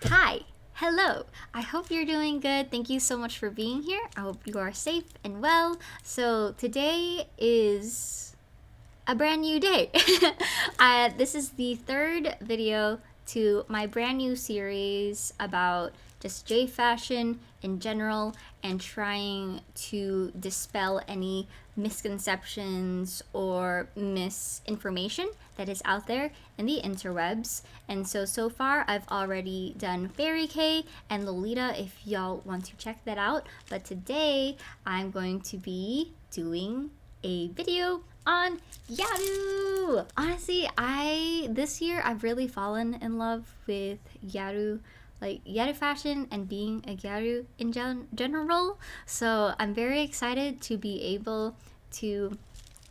Hi, hello. I hope you're doing good. Thank you so much for being here. I hope you are safe and well. So, today is a brand new day. This is the third video to my brand new series about just J fashion in general and trying to dispel any misconceptions or misinformation that is out there in the interwebs. And so far I've already done Fairy K and Lolita if y'all want to check that out. But today I'm going to be doing a video on Gyaru. Honestly, this year I've really fallen in love with Gyaru, like Gyaru fashion and being a Gyaru in general. So I'm very excited to be able to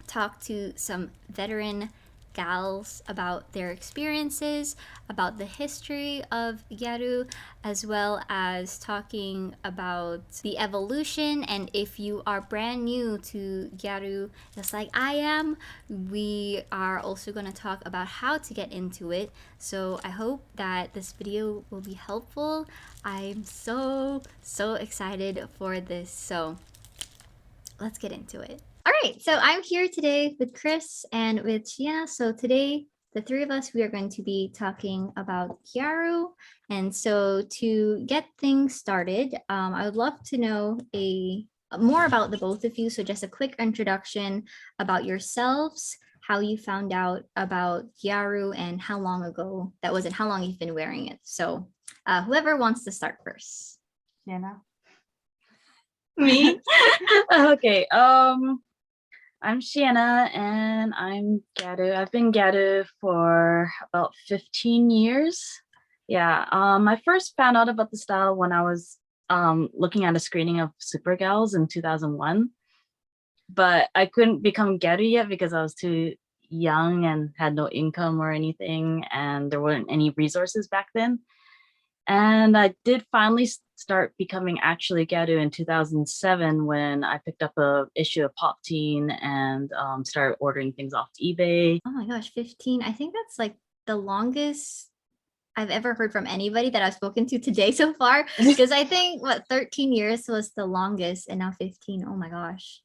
talk to some veteran gals about their experiences, about the history of Gyaru, as well as talking about the evolution. And if you are brand new to Gyaru, just like I am, we are also going to talk about how to get into it. So I hope that this video will be helpful. I'm so excited for this. So let's get into it. All right, so I'm here today with Chris and with Shiena. So today, the three of us, we are going to be talking about Gyaru. And so to get things started, I would love to know more about the both of you. So just a quick introduction about yourselves, how you found out about Gyaru, and how long ago that was, and how long you've been wearing it. So whoever wants to start first. Shiena. Me? Okay. I'm Shiena and I'm Gyaru. I've been Gyaru for about 15 years. Yeah. I first found out about the style when I was looking at a screening of Super Gals in 2001. But I couldn't become Gyaru yet because I was too young and had no income or anything, and there weren't any resources back then. And I did finally start becoming actually Gyaru in 2007 when I picked up a issue of Pop Teen and started ordering things off eBay. Oh my gosh, 15. I think that's like the longest I've ever heard from anybody that I've spoken to today so far. Because I think 13 years was the longest, and now 15. Oh my gosh.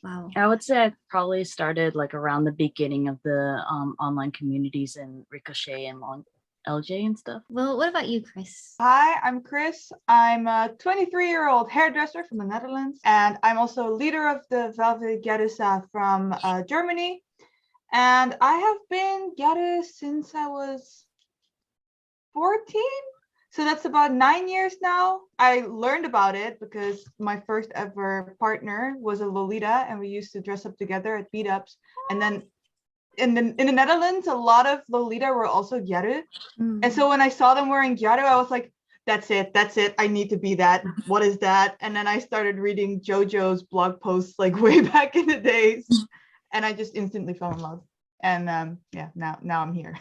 Wow. I would say I probably started like around the beginning of the online communities in Ricochet and LJ and stuff. Well, what about you, Chris? Hi, I'm Chris. I'm a 23-year-old hairdresser from the Netherlands, and I'm also leader of the Velvet Gyaru from Germany. And I have been Gyaru since I was 14. So that's about 9 years now. I learned about it because my first ever partner was a Lolita, and we used to dress up together at meetups. And then in the Netherlands, a lot of Lolita were also Gyaru. And so when I saw them wearing Gyaru, I was like, that's it. I need to be that. What is that? And then I started reading JoJo's blog posts like way back in the days. And I just instantly fell in love. And yeah, now I'm here.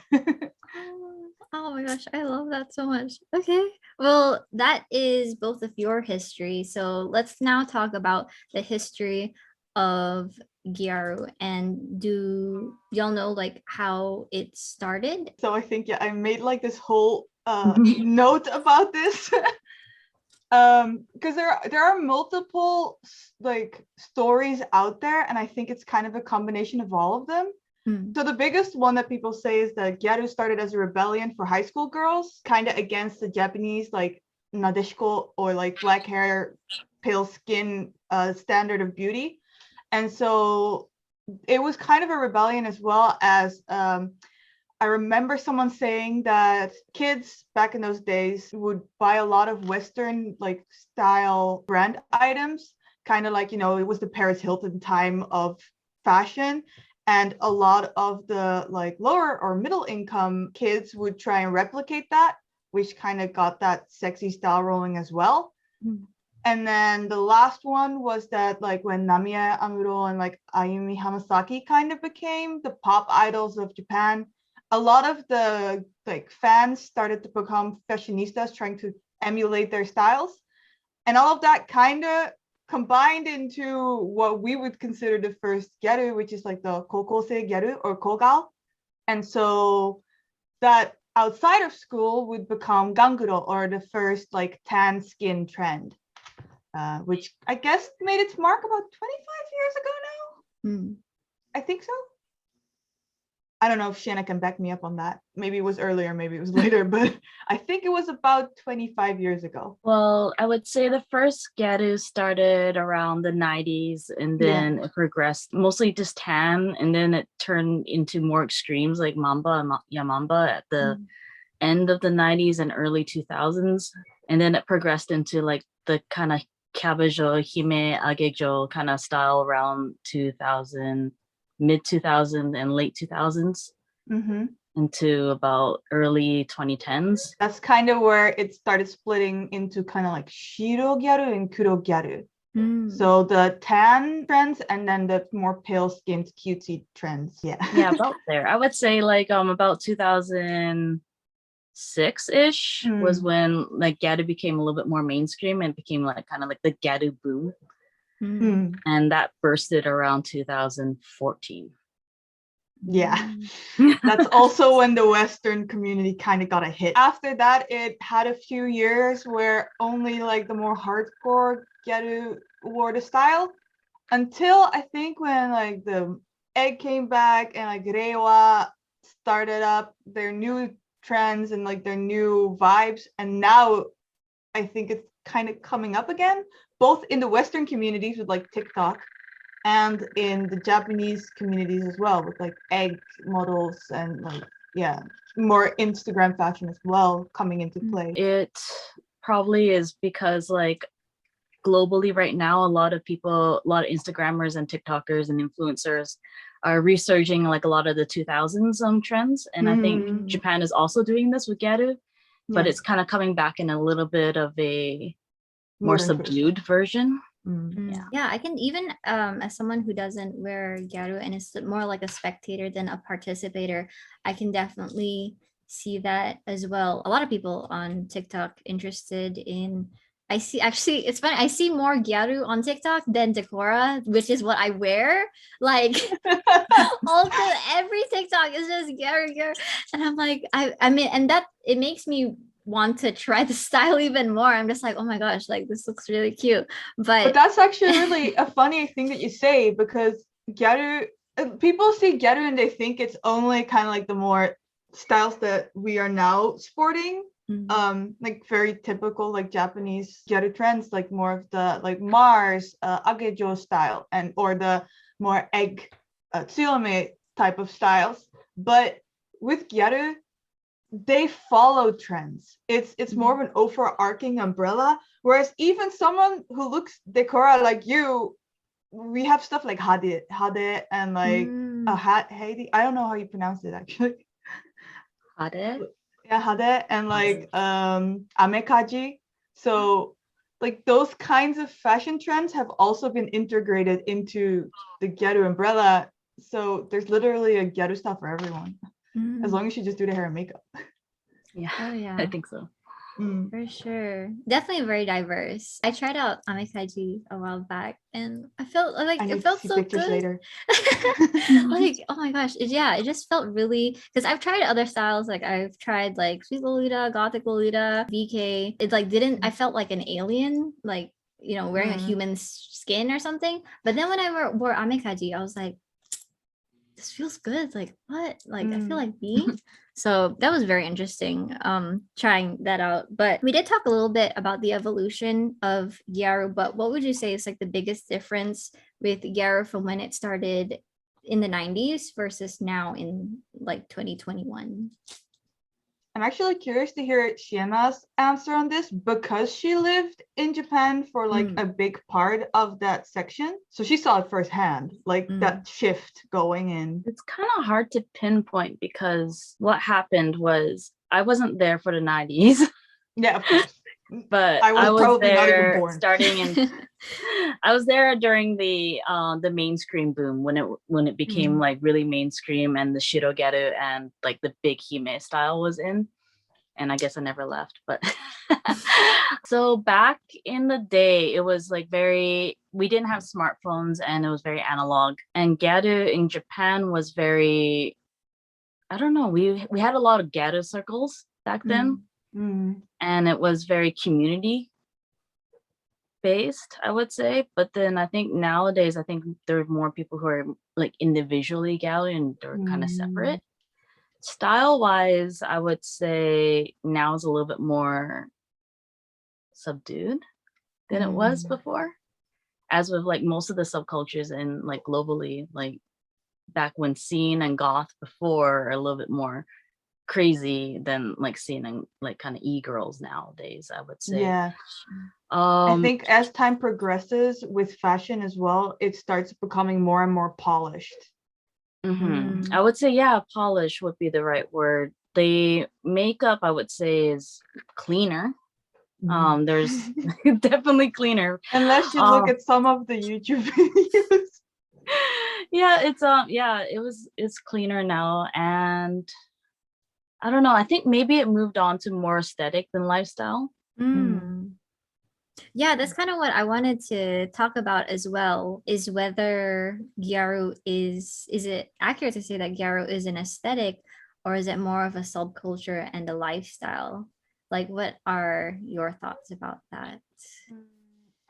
Oh my gosh, I love that so much. Okay, well, that is both of your history. So let's now talk about the history of Gyaru. And do y'all know like how it started? So I think, yeah, I made like this whole note about this. Because there are multiple like stories out there, and I think it's kind of a combination of all of them. So the biggest one that people say is that Gyaru started as a rebellion for high school girls, kind of against the Japanese like Nadeshiko, or like black hair, pale skin standard of beauty. And so it was kind of a rebellion, as well as I remember someone saying that kids back in those days would buy a lot of Western like style brand items, kind of like, you know, it was the Paris Hilton time of fashion. And a lot of the like lower or middle income kids would try and replicate that, which kind of got that sexy style rolling as well. And then the last one was that like when Namiya Amuro and like Ayumi Hamasaki kind of became the pop idols of Japan, a lot of the like fans started to become fashionistas, trying to emulate their styles. And all of that kind of combined into what we would consider the first Gyaru, which is like the Kokosei Gyaru or Kogal. And so that outside of school would become ganguro, or the first like tan skin trend, which I guess made its mark about 25 years ago now. I think so. I don't know if Shiena can back me up on that. Maybe it was earlier, maybe it was later, but I think it was about 25 years ago. Well, I would say the first Gyaru started around the 90s, and then it progressed mostly just tan, and then it turned into more extremes like Mamba and Yamamba at the end of the 90s and early 2000s. And then it progressed into like the kind of Kabajo, Hime, Agejo kind of style around 2000, mid 2000 and late 2000s into about early 2010s. That's kind of where it started splitting into kind of like Shiro Gyaru and Kuro Gyaru. So the tan trends and then the more pale skinned cutesy trends. Yeah, about there. I would say like about 2006-ish was when like Gyaru became a little bit more mainstream and became like kind of like the Gyaru boom. And that bursted around 2014. Yeah, that's also when the Western community kind of got a hit. After that, it had a few years where only like the more hardcore Gyaru wore the style, until I think when like the egg came back and like Reiwa started up their new trends and like their new vibes, and now I think it's kind of coming up again, both in the Western communities with like TikTok and in the Japanese communities as well, with like egg models and like more Instagram fashion as well coming into play. It probably is because like globally right now, a lot of Instagrammers and TikTokers and influencers are resurging like a lot of the 2000s trends, and I think Japan is also doing this with Gyaru, but it's kind of coming back in a little bit of a more subdued version. Yeah, I can even as someone who doesn't wear Gyaru and is more like a spectator than a participator, I can definitely see that as well. A lot of people on TikTok interested in, I see, actually it's funny, I see more Gyaru on TikTok than Decora, which is what I wear. Like also every TikTok is just Gyaru, and I'm like, I mean, and that it makes me want to try the style even more. I'm just like, oh my gosh, like this looks really cute. But that's actually really a funny thing that you say, because Gyaru, people see Gyaru and they think it's only kind of like the more styles that we are now sporting, like very typical like Japanese Gyaru trends, like more of the like Mars, Agejo style, and or the more egg tsuyome type of styles. But with Gyaru, they follow trends. It's more of an overarching umbrella, whereas even someone who looks decora like you, we have stuff like hade and like hade. I don't know how you pronounce it actually. Hade? Yeah, hade, and like amekaji. So like those kinds of fashion trends have also been integrated into the Gyaru umbrella. So there's literally a Gyaru style for everyone. As long as you just do the hair and makeup. Yeah. Oh yeah. I think so. For sure. Definitely very diverse. I tried out amekaji a while back and I felt like it felt so good. Later. Like, oh my gosh. It just felt really, because I've tried other styles. Like I've tried like Sweet Lolita, Gothic Lolita, VK. It like I felt like an alien, like, you know, wearing a human skin or something. But then when I wore amekaji, I was like, this feels good. Like what? Like I feel like me. So that was very interesting, trying that out. But we did talk a little bit about the evolution of Gyaru, but what would you say is like the biggest difference with Gyaru from when it started in the 90s versus now in like 2021? I'm actually curious to hear Shiena's answer on this, because she lived in Japan for like a big part of that section. So she saw it firsthand, like that shift going in. It's kind of hard to pinpoint because what happened was I wasn't there for the 90s. Yeah, of course. But I was probably there not even born. starting in I was there during the mainstream boom when it became like really mainstream, and the Shiro Gyaru and like the big hime style was in, and I guess I never left. But so back in the day, it was like we didn't have smartphones and it was very analog, and Gyaru in Japan was very I don't know, we had a lot of ghetto circles back then, and it was very community based, I would say. But then I think nowadays, I think there are more people who are like individually ghetto and they're kind of separate. Style wise, I would say now is a little bit more subdued than it was before. As with like most of the subcultures and like globally, like back when scene and goth before are a little bit more crazy than like scene and like kind of e-girls nowadays, I would say. Yeah. I think as time progresses with fashion as well, it starts becoming more and more polished. I would say, yeah, polish would be the right word. The makeup, I would say, is cleaner. There's definitely cleaner. Unless you look at some of the YouTube videos. Yeah, it's cleaner now, and I don't know. I think maybe it moved on to more aesthetic than lifestyle. Yeah, that's kind of what I wanted to talk about as well, is whether Gyaru is it accurate to say that Gyaru is an aesthetic, or is it more of a subculture and a lifestyle? Like, what are your thoughts about that?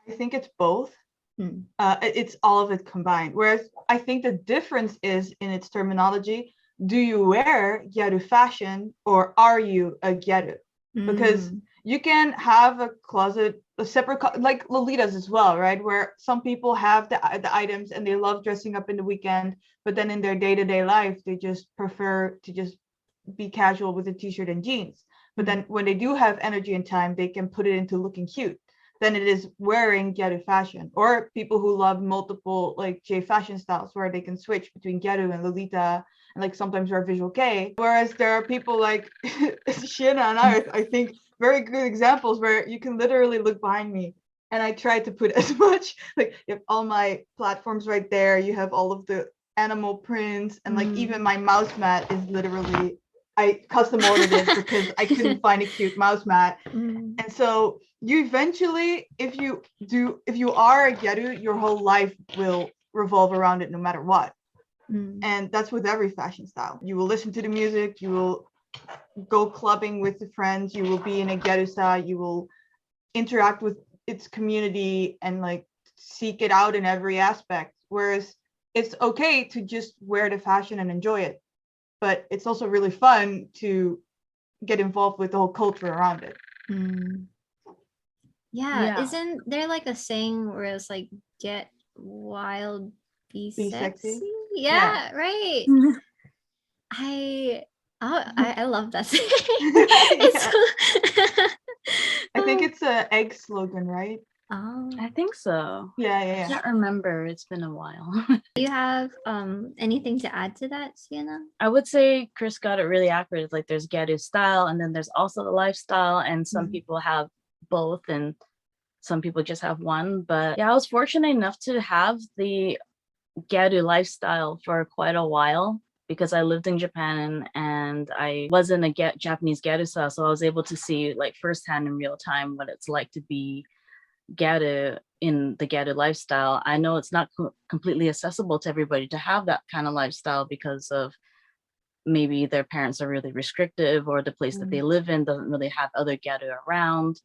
I think it's both. It's all of it combined. Whereas I think the difference is in its terminology. Do you wear Gyaru fashion or are you a Gyaru? Because you can have a closet, a separate, like Lolitas as well, right? Where some people have the items and they love dressing up in the weekend, but then in their day-to-day life, they just prefer to just be casual with a t-shirt and jeans. But then when they do have energy and time, they can put it into looking cute. Then it is wearing Gyaru fashion. Or people who love multiple like J fashion styles where they can switch between Gyaru and Lolita and like sometimes wear visual K. Whereas there are people like Shiena and I think very good examples where you can literally look behind me. And I try to put as much, like you have all my platforms right there. You have all of the animal prints and like even my mouse mat is literally, I custom ordered it because I couldn't find a cute mouse mat. And so you eventually, if you are a Gyaru, your whole life will revolve around it no matter what. And that's with every fashion style. You will listen to the music, you will go clubbing with the friends, you will be in a Gyaru style, you will interact with its community and like seek it out in every aspect. Whereas it's okay to just wear the fashion and enjoy it. But it's also really fun to get involved with the whole culture around it. Yeah, isn't there like a saying where it's like get wild, be sexy? Yeah, right. I love that saying. I think it's an egg slogan, right? Oh, I think so. Yeah. I can't remember. It's been a while. Do you have anything to add to that, Sienna? I would say Chris got it really accurate. It's like there's Gyaru style and then there's also the lifestyle, and some people have both and some people just have one. But yeah, I was fortunate enough to have the Gyaru lifestyle for quite a while because I lived in Japan and I was in a Japanese Gyaru style, so I was able to see like firsthand in real time what it's like to be Gyaru in the Gyaru lifestyle. I know it's not completely accessible to everybody to have that kind of lifestyle because of maybe their parents are really restrictive or the place that they live in doesn't really have other Gyaru around,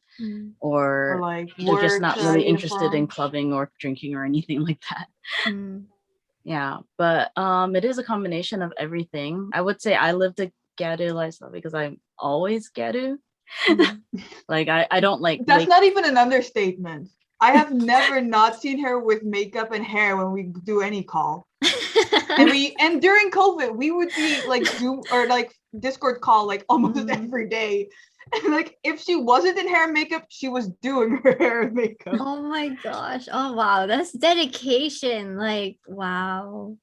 or like they're just not really interested in clubbing or drinking or anything like that. Yeah, but it is a combination of everything. I would say I lived a Gyaru lifestyle because I'm always Gyaru. Like I don't like. That's not even an understatement. I have never not seen her with makeup and hair when we do any call. and during COVID, we would be like Zoom or like Discord call like almost every day. And like if she wasn't in hair and makeup, she was doing her hair and makeup. Oh my gosh. Oh wow, that's dedication. Like wow.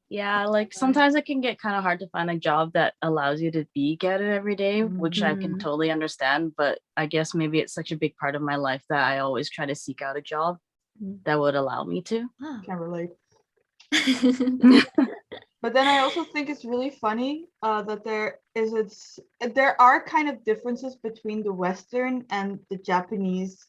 Yeah, like sometimes it can get kind of hard to find a job that allows you to be Gyaru every day, which I can totally understand. But I guess maybe it's such a big part of my life that I always try to seek out a job that would allow me to. Can't relate. But then I also think it's really funny that there are kind of differences between the Western and the Japanese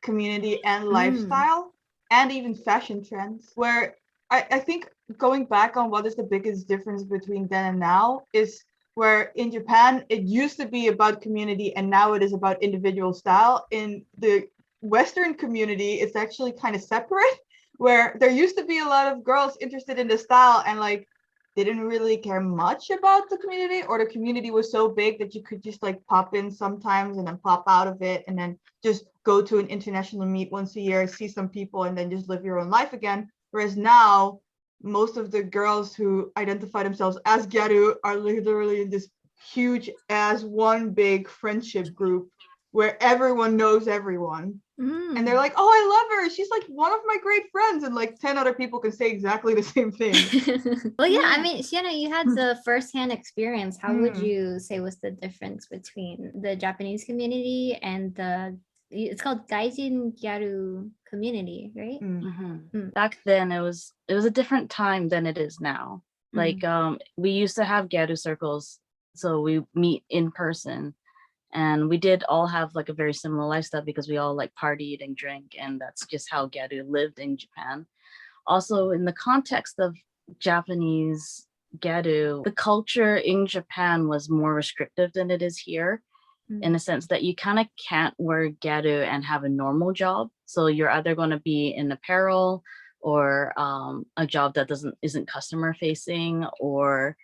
community and lifestyle and even fashion trends, where I think going back on what is the biggest difference between then and now is where in Japan it used to be about community and now it is about individual style. In the Western community, it's actually kind of separate, where there used to be a lot of girls interested in the style and like didn't really care much about the community, or the community was so big that you could just like pop in sometimes and then pop out of it and then just go to an international meet once a year, see some people, and then just live your own life again. Whereas now, most of the girls who identify themselves as Gyaru are literally in this huge as one big friendship group where everyone knows everyone. And they're like, oh, I love her. She's like one of my great friends. And like 10 other people can say exactly the same thing. Well, yeah, I mean, Shiena, you had the firsthand experience. How would you say was the difference between the Japanese community and it's called Gaijin Gyaru Community, right? Back then, it was a different time than it is now. Like, we used to have Gyaru circles, so we meet in person. And we did all have like a very similar lifestyle because we all like partied and drank, and that's just how Gyaru lived in Japan. Also, in the context of Japanese Gyaru, the culture in Japan was more restrictive than it is here, in a sense that you kind of can't wear Gyaru and have a normal job. So you're either going to be in apparel or a job that isn't customer facing, or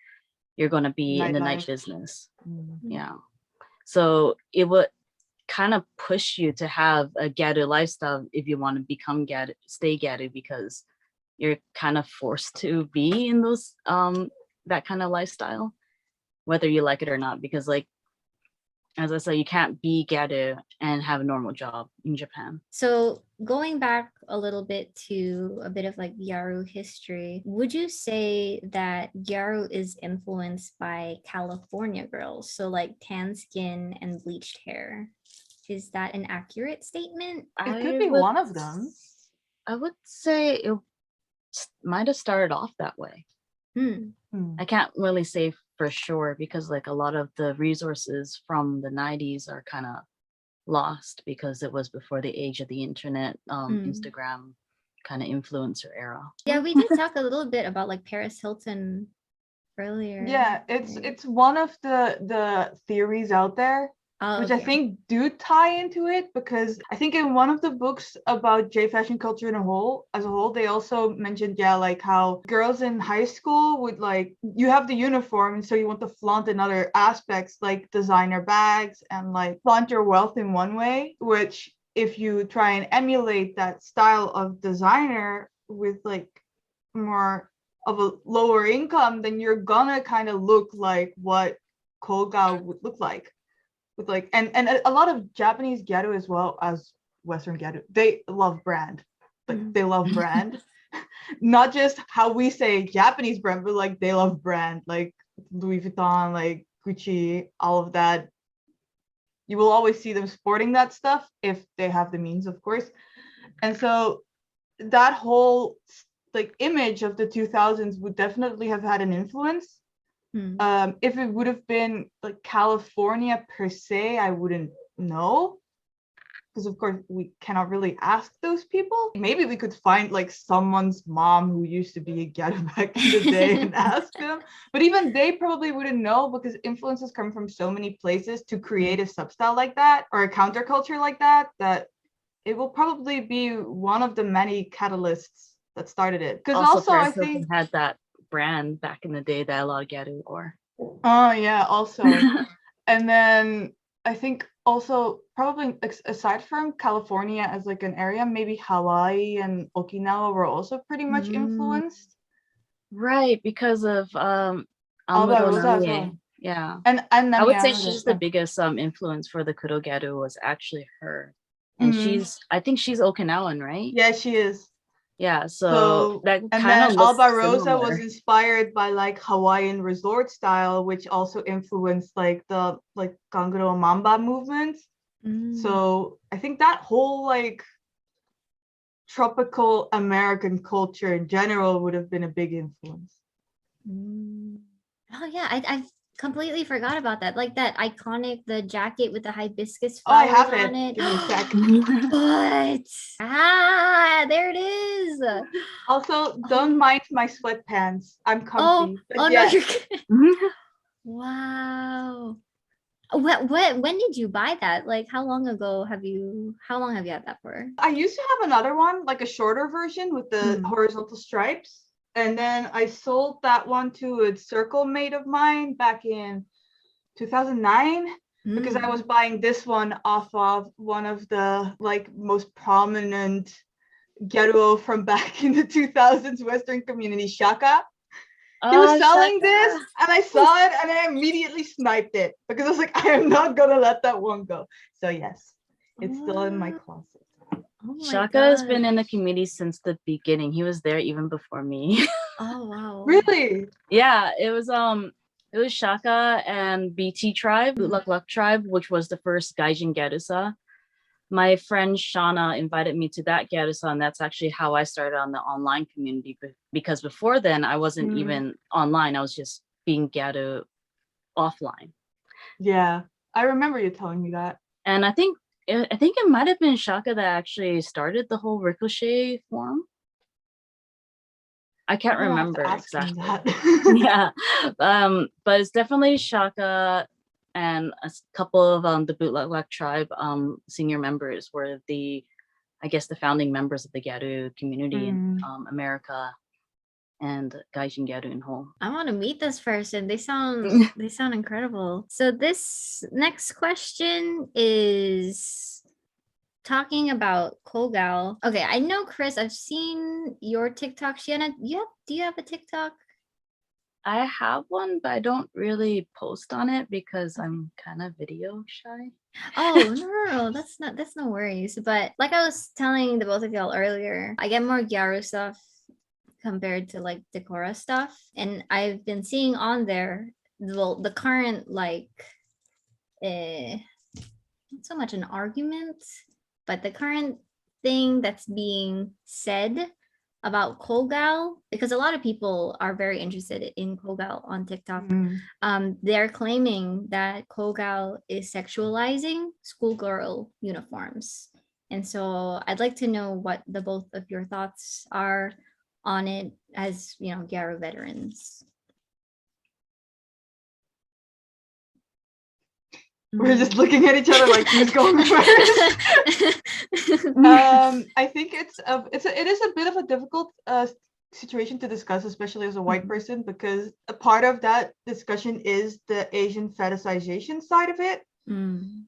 you're going to be in the night business. Yeah. So it would kind of push you to have a Gyaru lifestyle if you want to become Gyaru, stay Gyaru, because you're kind of forced to be in those that kind of lifestyle, whether you like it or not. Because like, as I said, you can't be Gyaru and have a normal job in Japan. So going back a little bit to a bit of like Gyaru history, would you say that Gyaru is influenced by California girls? So like tan skin and bleached hair. Is that an accurate statement? It could be one of them. I would say it might have started off that way. I can't really say for sure because like a lot of the resources from the 90s are kind of lost because it was before the age of the internet, Instagram kind of influencer era. Yeah, we did talk a little bit about like Paris Hilton earlier. Yeah, it's one of the theories out there, which I think do tie into it, because I think in one of the books about J fashion culture as a whole, they also mentioned, like how girls in high school would like, you have the uniform and so you want to flaunt in other aspects like designer bags and like flaunt your wealth in one way, which if you try and emulate that style of designer with like more of a lower income, then you're gonna kind of look like what Kogal would look like. With like and a lot of Japanese Gyaru as well as Western Gyaru, they love brand. Like they love brand. Not just how we say Japanese brand, but like they love brand, like Louis Vuitton, like Gucci, all of that. You will always see them sporting that stuff if they have the means, of course. And so that whole like image of the 2000s would definitely have had an influence. If it would have been like California per se, I wouldn't know, because of course we cannot really ask those people. Maybe we could find like someone's mom who used to be a Gyaru back in the day and ask them, but even they probably wouldn't know, because influences come from so many places to create a substyle like that or a counterculture like that, that it will probably be one of the many catalysts that started it. Because also I think had that brand back in the day that a lot of Gyaru wore. Oh yeah, also. And then I think also probably aside from California as like an area, maybe Hawaii and Okinawa were also pretty much influenced. Right, because of Alba Rosa as well. Yeah. And I would say she's the biggest influence for the Kuro Gyaru was actually her. And I think she's Okinawan, right? Yeah, she is. Yeah, so that and kind then of Alba Rosa was inspired by like Hawaiian resort style, which also influenced like the like Kanguro Mamba movement. So I think that whole like tropical American culture in general would have been a big influence. Oh yeah, I completely forgot about that. Like that iconic, the jacket with the hibiscus flowers I have on it. Give me a sec. But there it is. Also, don't mind my sweatpants. I'm comfy. No, you're good. Wow. When did you buy that? Like, how long have you had that for? I used to have another one, like a shorter version with the horizontal stripes. And then I sold that one to a circle mate of mine back in 2009 because I was buying this one off of one of the like most prominent ghetto from back in the 2000s Western community, Shaka. He was selling this and I saw it and I immediately sniped it because I was like, I am not gonna let that one go. So yes, it's still in my closet. Oh Shaka has been in the community since the beginning. He was there even before me. Oh wow. Really? Yeah, it was Shaka and BT tribe, Luck tribe, which was the first Gaijin Gyarusa. My friend Shauna invited me to that Gyarusa, and that's actually how I started on the online community. Because before then, I wasn't even online. I was just being Gyaru offline. Yeah, I remember you telling me that. And I think it might have been Shaka that actually started the whole Ricochet forum. I can't remember exactly. Yeah, but it's definitely Shaka and a couple of the Bootleg tribe senior members were the founding members of the Gyaru community in America and Gaijin Gyaru in whole. I want to meet this person. They sound incredible. So this next question is talking about Kogal. Okay, I know Chris, I've seen your TikTok. Shiena, do you have a TikTok? I have one, but I don't really post on it because I'm kind of video shy. Oh no, that's no worries. But like I was telling the both of y'all earlier, I get more Gyaru stuff compared to like Decora stuff, and I've been seeing on there the current like not so much an argument, but the current thing that's being said about Kogal, because a lot of people are very interested in Kogal on TikTok. They're claiming that Kogal is sexualizing schoolgirl uniforms. And so I'd like to know what the both of your thoughts are on it as, you know, Gyaru veterans. We're just looking at each other like, who's going first? I think it is a bit of a difficult situation to discuss, especially as a white person, because a part of that discussion is the Asian fetishization side of it.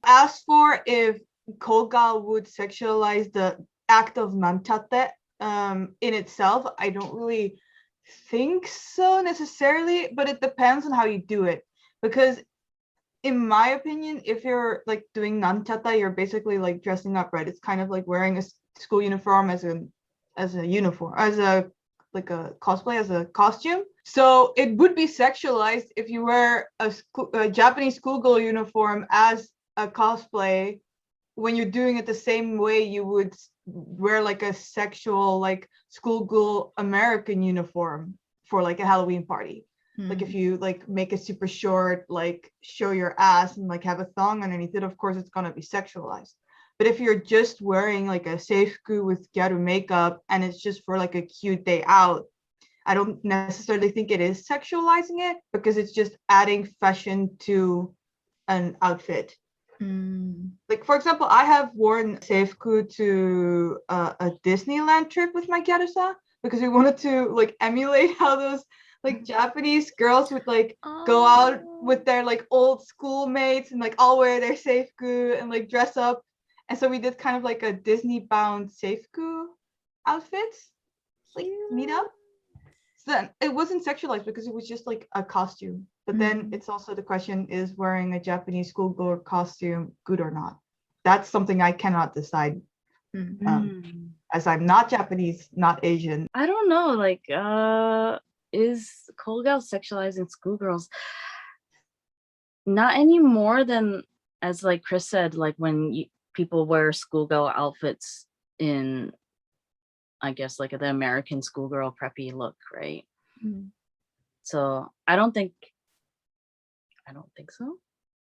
As for if Kogal would sexualize the act of nantate in itself, I don't really think so necessarily, but it depends on how you do it. Because in my opinion, if you're like doing nanchata, you're basically like dressing up, right? It's kind of like wearing a school uniform as a uniform, as a like a cosplay, as a costume. So it would be sexualized if you wear a Japanese schoolgirl uniform as a cosplay when you're doing it the same way you would wear like a sexual like schoolgirl American uniform for like a Halloween party. Like if you like make it super short, like show your ass and like have a thong underneath it, of course it's gonna be sexualized. But if you're just wearing like a seifku with Gyaru makeup and it's just for like a cute day out, I don't necessarily think it is sexualizing it because it's just adding fashion to an outfit. Like for example, I have worn seifku to a Disneyland trip with my Gyaru-sa because we wanted to like emulate how those like Japanese girls would like go out with their like old schoolmates and like all wear their seifku and like dress up. And so we did kind of like a Disney bound seifku outfits, like meet up. So then it wasn't sexualized because it was just like a costume. But then it's also the question, is wearing a Japanese schoolgirl costume good or not? That's something I cannot decide. As I'm not Japanese, not Asian. I don't know, like is Kogal sexualizing schoolgirls? Not any more than, as like Chris said, like when people wear schoolgirl outfits in, I guess, like the American schoolgirl preppy look, right? So I don't think so.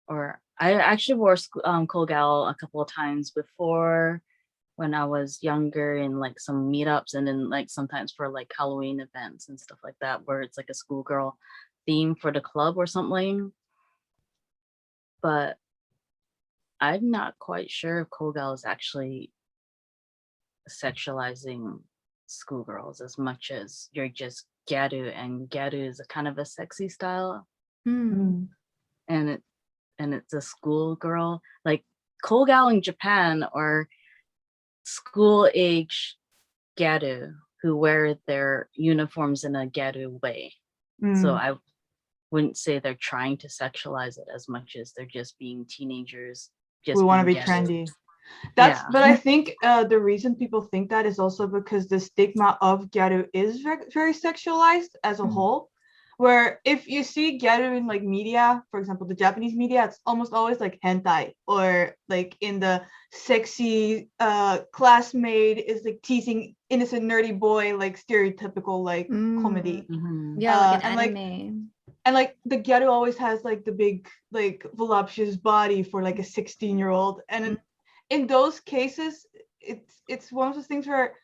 Or I actually wore Kogal a couple of times before when I was younger in like some meetups, and then like sometimes for like Halloween events and stuff like that, where it's like a schoolgirl theme for the club or something. But I'm not quite sure if Kogal is actually sexualizing schoolgirls as much as you're just Gyaru, and Gyaru is a kind of a sexy style, and it's a schoolgirl. Like Kogal in Japan are school age Gyaru who wear their uniforms in a Gyaru way. So I wouldn't say they're trying to sexualize it as much as they're just being teenagers. Just we want to be Gyaru. trendy. But I think the reason people think that is also because the stigma of Gyaru is very, very sexualized as a whole. Where if you see Gyaru in like media, for example, the Japanese media, it's almost always like hentai, or like in the sexy classmate is like teasing innocent nerdy boy, like stereotypical like comedy. Yeah, like an anime. And like the Gyaru always has like the big like voluptuous body for like a 16-year-old, and in those cases, it's one of those things where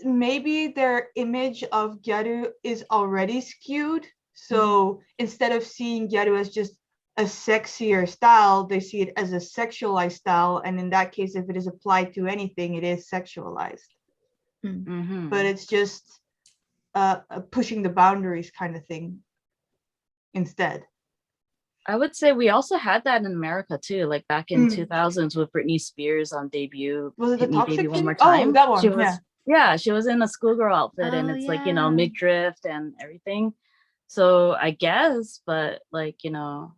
maybe their image of Gyaru is already skewed. So instead of seeing Gyaru as just a sexier style, they see it as a sexualized style. And in that case, if it is applied to anything, it is sexualized. But it's just a pushing the boundaries kind of thing instead. I would say we also had that in America too, like back in 2000s with Britney Spears on debut. Was it the Hit Me Toxic Baby One More Thing? Time. Oh, that one. She was, she was in a schoolgirl outfit, and it's like, you know, midriff and everything. So I guess, but like, you know,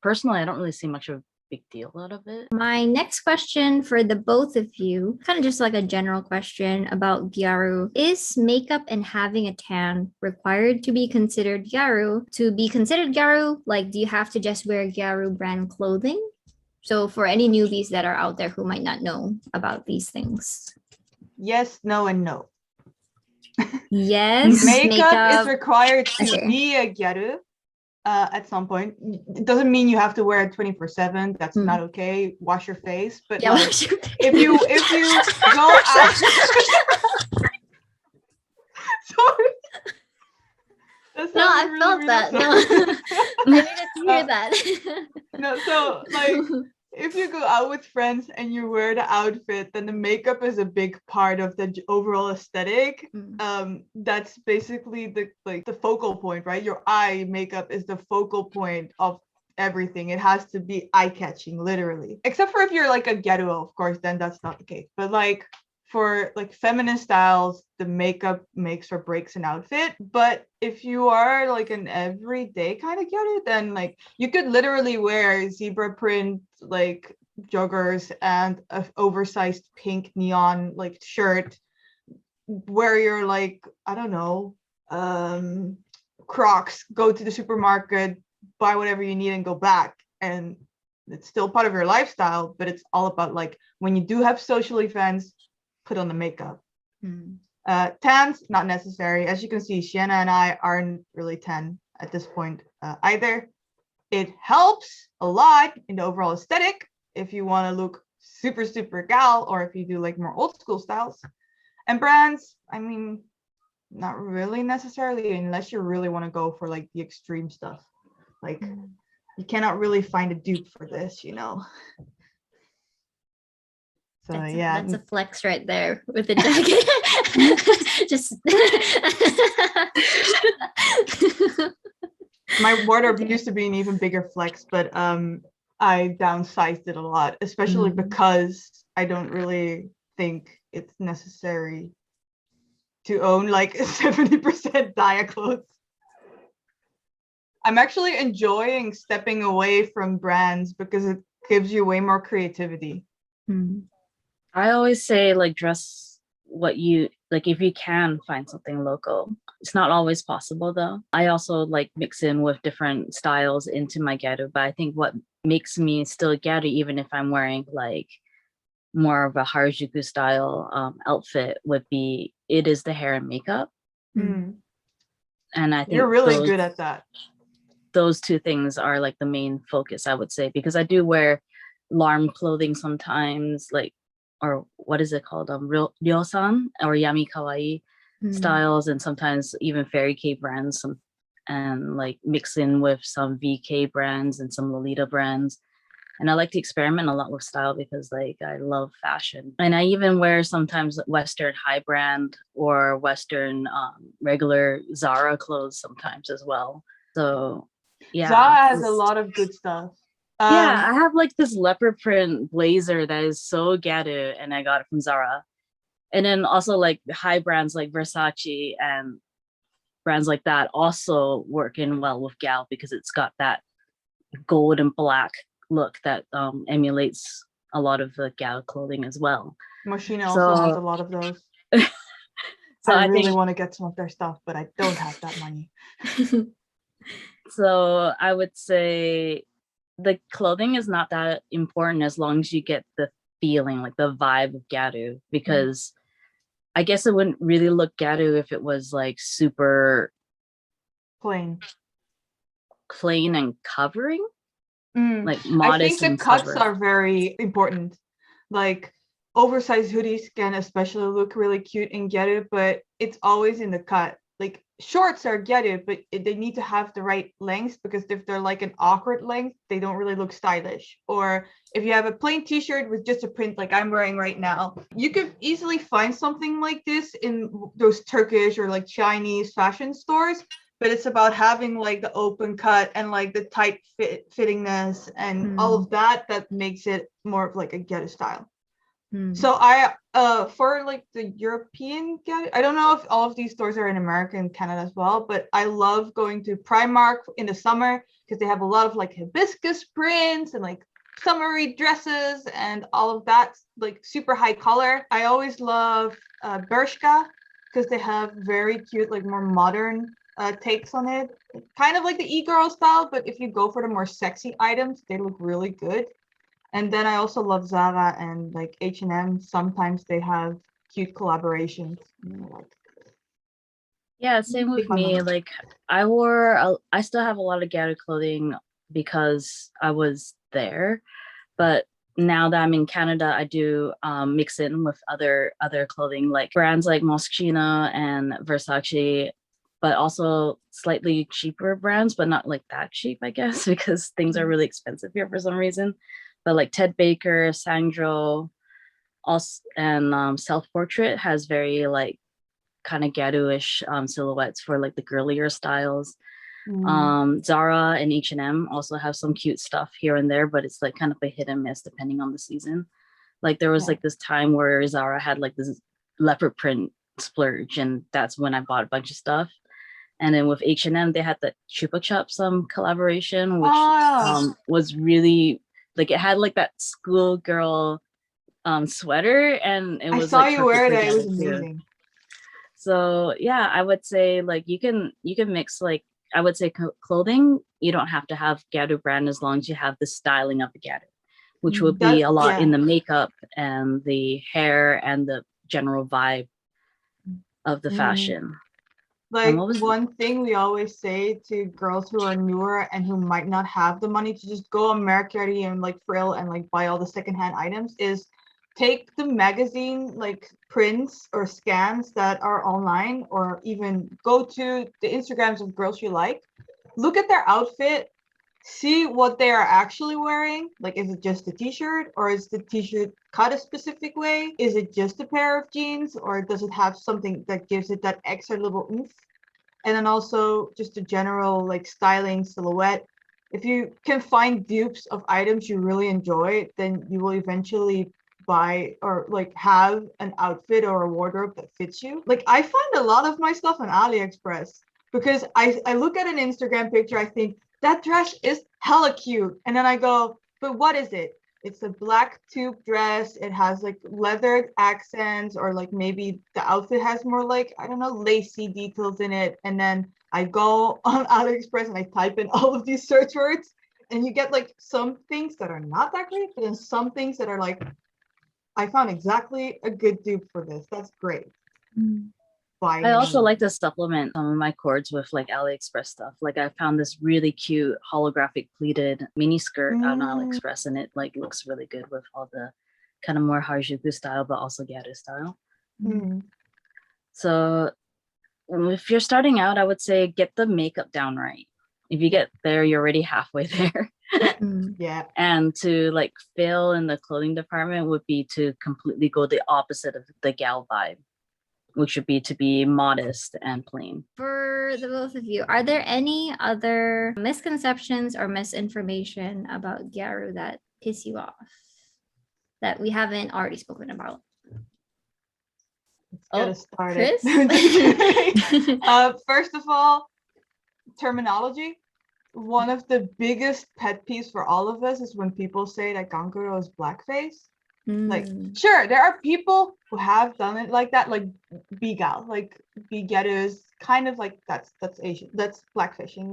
personally, I don't really see much of a big deal out of it. My next question for the both of you, kind of just like a general question about Gyaru. Is makeup and having a tan required to be considered Gyaru? To be considered Gyaru, like, do you have to just wear Gyaru brand clothing? So for any newbies that are out there who might not know about these things. Yes, no, and no. Yes. Makeup is required to be a Gyaru. At some point. It doesn't mean you have to wear it 24/7. That's not okay. Wash your face. But like, if you go out. Sorry. No, I really, felt that. No. I needed to hear that. No, so like if you go out with friends and you wear the outfit, then the makeup is a big part of the overall aesthetic. That's basically the focal point, right? Your eye makeup is the focal point of everything. It has to be eye-catching, literally. Except for if you're like a Gyaru, of course, then that's not the case. But like for like feminine styles, the makeup makes or breaks an outfit. But if you are like an everyday kind of Gyaru, then like you could literally wear zebra print like joggers and an oversized pink neon like shirt, wear your like, I don't know, Crocs, go to the supermarket, buy whatever you need and go back. And it's still part of your lifestyle, but it's all about like when you do have social events, put on the makeup. Tans, not necessary. As you can see, Shiena and I aren't really tan at this point either. It helps a lot in the overall aesthetic if you want to look super, super gal, or if you do like more old school styles. And brands, I mean, not really necessarily, unless you really want to go for like the extreme stuff. Like you cannot really find a dupe for this, you know. So that's a flex right there with the jacket. Just my wardrobe used to be an even bigger flex, but I downsized it a lot, especially because I don't really think it's necessary to own like 70% Daya clothes. I'm actually enjoying stepping away from brands because it gives you way more creativity. I always say like dress what you like if you can find something local. It's not always possible though. I also like mix in with different styles into my Gyaru, but I think what makes me still Gyaru, even if I'm wearing like more of a Harajuku style outfit, would be it is the hair and makeup. And I think you're really good at that. Those two things are like the main focus, I would say, because I do wear LARM clothing sometimes, like, or what is it called? Ryosan or Yami Kawaii styles, and sometimes even Fairy K brands. and like mix in with some VK brands and some Lolita brands. And I like to experiment a lot with style because like I love fashion. And I even wear sometimes Western high brand or Western regular Zara clothes sometimes as well. So yeah. Zara has a lot of good stuff. Yeah, I have like this leopard print blazer that is so Gyaru, and I got it from Zara. And then also like high brands like Versace and brands like that also work in well with Gal because it's got that gold and black look that emulates a lot of the Gal clothing as well. Shiena also has a lot of those. So I really want to get some of their stuff, but I don't have that money. So I would say the clothing is not that important as long as you get the feeling, like the vibe of Gyaru, because I guess it wouldn't really look Gyaru if it was like super plain and covering. Like modest. I think the cuts are very important. Like oversized hoodies can especially look really cute in Gyaru, but it's always in the cut. Like shorts are Gyaru, but they need to have the right length, because if they're like an awkward length, they don't really look stylish. Or if you have a plain t-shirt with just a print like I'm wearing right now, you could easily find something like this in those Turkish or like Chinese fashion stores. But it's about having like the open cut and like the tight fittingness and all of that makes it more of like a Ghetto style. So I for like the European Ghetto, I don't know if all of these stores are in America and Canada as well, but I love going to Primark in the summer because they have a lot of like hibiscus prints and like summery dresses and all of that, like super high color. I always love Bershka because they have very cute, like more modern takes on it, kind of like the e-girl style, but if you go for the more sexy items, they look really good. And then I also love Zara and like H&M. Sometimes they have cute collaborations. Yeah, same with me. Like I still have a lot of Gyaru clothing because I was there, but now that I'm in Canada, I do mix in with other clothing, like brands like Moschino and Versace, but also slightly cheaper brands, but not like that cheap, I guess, because things are really expensive here for some reason. But like Ted Baker, Sandro, also, and Self Portrait has very like kind of Gyaru-ish silhouettes for like the girlier styles. Zara and H&M also have some cute stuff here and there, but it's like kind of a hit and miss depending on the season. Like there was like this time where Zara had like this leopard print splurge, and that's when I bought a bunch of stuff. And then with H&M, they had the Chupa Chups collaboration, which was really like, it had like that schoolgirl sweater, and it was, I saw like, you wear it. It was amazing. So yeah, I would say like you can mix, like I would say clothing. You don't have to have Gyaru brand as long as you have the styling of the Gyaru, which would be a lot in the makeup and the hair and the general vibe of the fashion. Like one thing we always say to girls who are newer and who might not have the money to just go on Mercari and like Frill and like buy all the secondhand items is take the magazine like prints or scans that are online, or even go to the Instagrams of girls you like, look at their outfit, see what they are actually wearing. Like, is it just a t-shirt, or is the t-shirt cut a specific way? Is it just a pair of jeans, or does it have something that gives it that extra little oomph? And then also just a general like styling silhouette. If you can find dupes of items you really enjoy, then you will eventually buy or like have an outfit or a wardrobe that fits you. Like I find a lot of my stuff on AliExpress because I look at an Instagram picture, I think that dress is hella cute, and then I go, but what is it? It's a black tube dress. It has like leathered accents, or like maybe the outfit has more like, I don't know, lacy details in it. And then I go on AliExpress and I type in all of these search words, and you get like some things that are not that great, but then some things that are like, I found exactly a good dupe for this. That's great. I also like to supplement some of my cords with like AliExpress stuff. Like I found this really cute holographic pleated mini skirt on AliExpress, and it like looks really good with all the kind of more Harajuku style, but also Gyaru style. So if you're starting out, I would say get the makeup down right. If you get there, you're already halfway there. Yeah. And to like fail in the clothing department would be to completely go the opposite of the gal vibe, which would be to be modest and plain. For the both of you, are there any other misconceptions or misinformation about Gyaru that piss you off that we haven't already spoken about? Let's get us started. Chris? First of all, terminology. One of the biggest pet peeves for all of us is when people say that Ganguro is blackface. Like, sure, there are people who have done it like that, like Bigal, like Bigyaru is kind of like that's Asian, that's blackfishing.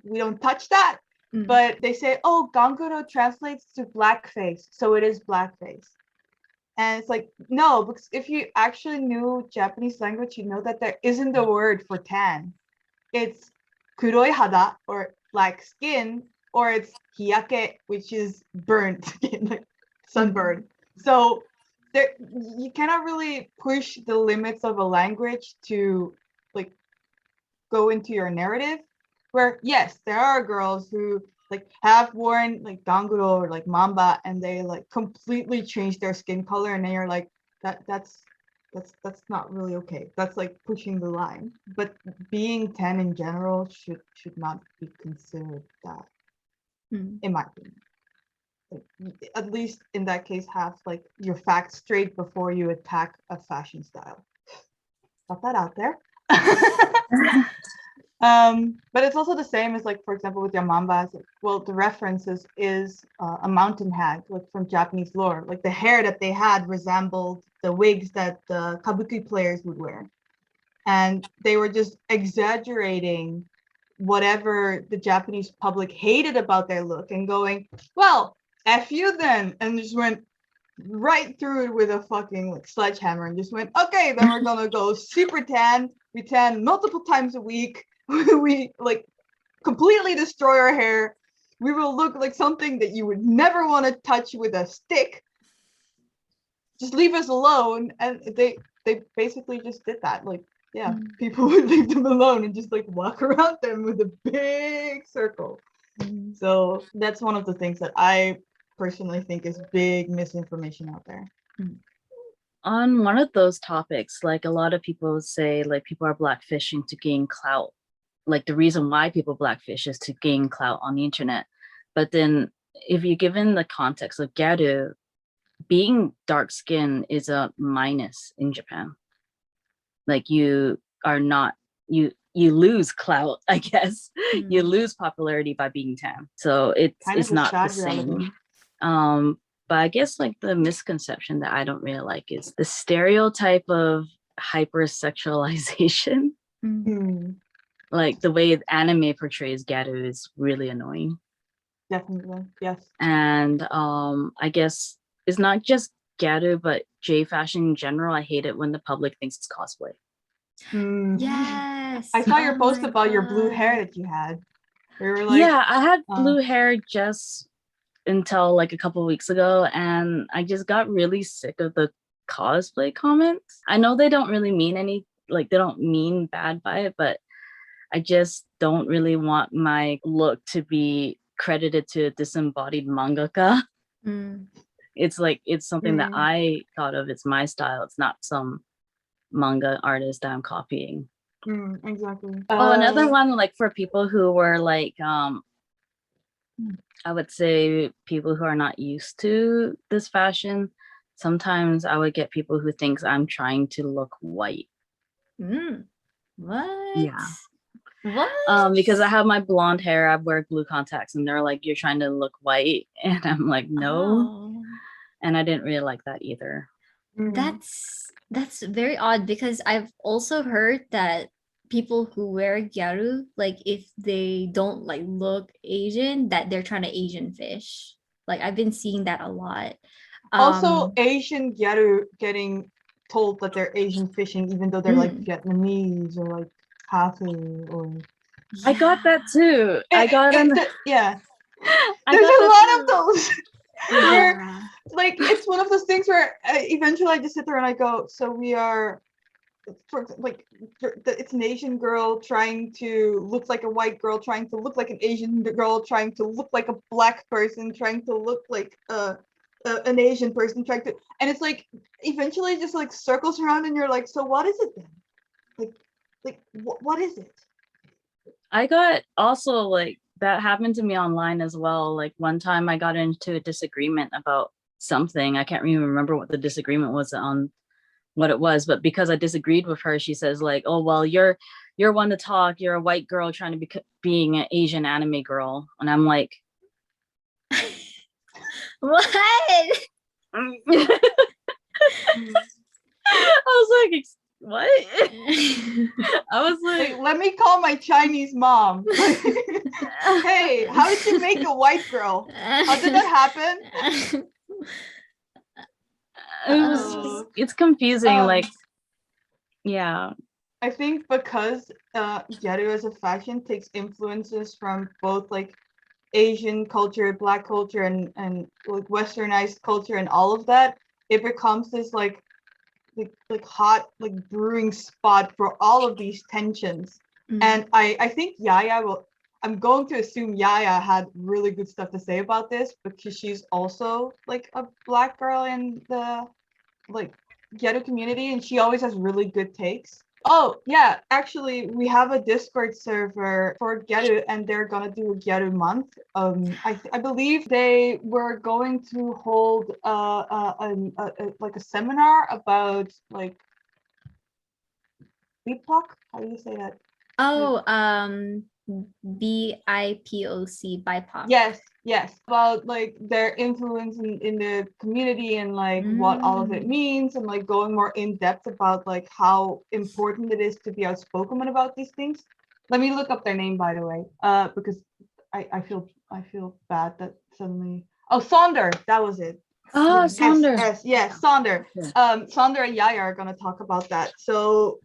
We don't touch that. But they say, oh, Ganguro translates to blackface, so it is blackface. And it's like, no, because if you actually knew Japanese language, you know that there isn't a word for tan. It's kuroi hada, or black skin, or it's hiyake, which is burnt skin, like sunburn. So there, you cannot really push the limits of a language to like go into your narrative. Where yes, there are girls who like have worn like ganguro or like mamba, and they like completely change their skin color, and then you're like, that's not really okay. That's like pushing the line. But being tan in general should not be considered that, in my opinion. Like, at least in that case, have like your facts straight before you attack a fashion style. Got that out there. But it's also the same as like, for example, with Yamamba. Like, well, the references is a mountain hag, like from Japanese lore. Like the hair that they had resembled the wigs that the kabuki players would wear, and they were just exaggerating whatever the Japanese public hated about their look and going, well, F you then, and just went right through it with a fucking like sledgehammer and just went, okay, then we're gonna go super tan. We tan multiple times a week. We like completely destroy our hair. We will look like something that you would never want to touch with a stick. Just leave us alone. And they basically just did that. Like, yeah, people would leave them alone and just like walk around them with a big circle. So that's one of the things that I personally think is big misinformation out there. On one of those topics, like a lot of people say, like people are blackfishing to gain clout. Like the reason why people blackfish is to gain clout on the internet. But then if you're given the context of Gyaru, being dark skinned is a minus in Japan. Like you are not, you lose clout, I guess. You lose popularity by being tan. So it's not the same. But I guess like the misconception that I don't really like is the stereotype of hypersexualization. Like the way anime portrays Gyaru is really annoying. Definitely, yes. And I guess it's not just Gyaru, but J fashion in general. I hate it when the public thinks it's cosplay. Yes. I saw your post about your blue hair that you had. We were like, yeah, I had blue hair just until like a couple of weeks ago, and I just got really sick of the cosplay comments. I know they don't really mean any, like they don't mean bad by it, but I just don't really want my look to be credited to a disembodied mangaka. It's like, it's something that I thought of. It's my style. It's not some manga artist that I'm copying. Exactly. Oh, another one, like for people who were like, I would say people who are not used to this fashion, sometimes I would get people who thinks I'm trying to look white. What? Yeah. What? Because I have my blonde hair, I wear blue contacts, and they're like, you're trying to look white. And I'm like, no. And I didn't really like that either. That's very odd, because I've also heard that people who wear gyaru, like if they don't like look Asian, that they're trying to Asian fish. Like I've been seeing that a lot. Also, Asian gyaru getting told that they're Asian fishing, even though they're like Vietnamese or like Hathu or. I got that too. I got it. Yeah. There's a lot of those. Where, like, it's one of those things where eventually I just sit there and I go, so we are it's an Asian girl trying to look like a white girl, trying to look like an Asian girl, trying to look like a black person, trying to look like an Asian person, trying to, and it's like eventually just like circles around, and you're like, so what is it then? What is it? I got also like that happened to me online as well. Like one time I got into a disagreement about something. I can't even remember what the disagreement was on, what it was, but because I disagreed with her, she says like, oh well, you're one to talk, you're a white girl trying to be being an Asian anime girl. And I'm like, What? I was like, what? I was like, let me call my Chinese mom. Hey, how did you make a white girl? How did that happen? It's confusing. Like, yeah. I think because Gyaru as a fashion takes influences from both like Asian culture, Black culture, and like Westernized culture, and all of that, it becomes this like hot like brewing spot for all of these tensions. And I think Yaya will. I'm going to assume Yaya had really good stuff to say about this because she's also like a Black girl in the like Ghetto community, and she always has really good takes. Oh yeah, actually we have a Discord server for Gyaru, and they're gonna do a Gyaru month. I believe they were going to hold like a seminar about like BIPOC. How do you say that? Oh, BIPOC, BIPOC. Yes, about like their influence in the community and like what all of it means, and like going more in depth about like how important it is to be outspoken about these things. Let me look up their name, by the way, because I feel bad that suddenly. Oh, Sonder, that was it. Oh, Sonder. Yes, Sonder. Sonder and Yaya are gonna talk about that. So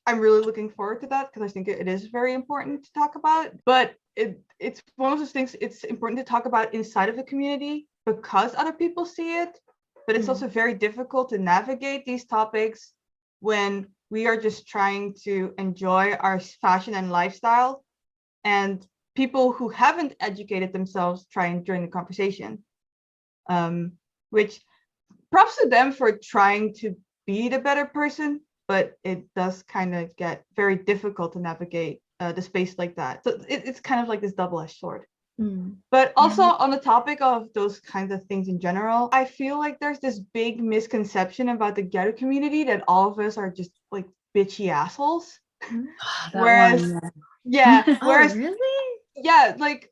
I'm really looking forward to that because I think it is very important to talk about. But it's one of those things it's important to talk about inside of the community because other people see it. But it's also very difficult to navigate these topics when we are just trying to enjoy our fashion and lifestyle, and people who haven't educated themselves try and join the conversation. Which props to them for trying to be the better person, but it does kind of get very difficult to navigate the space like that. So it's kind of like this double-edged sword. But also on the topic of those kinds of things in general, I feel like there's this big misconception about the Ghetto community that all of us are just like bitchy assholes. Whereas, whereas, really? Yeah, like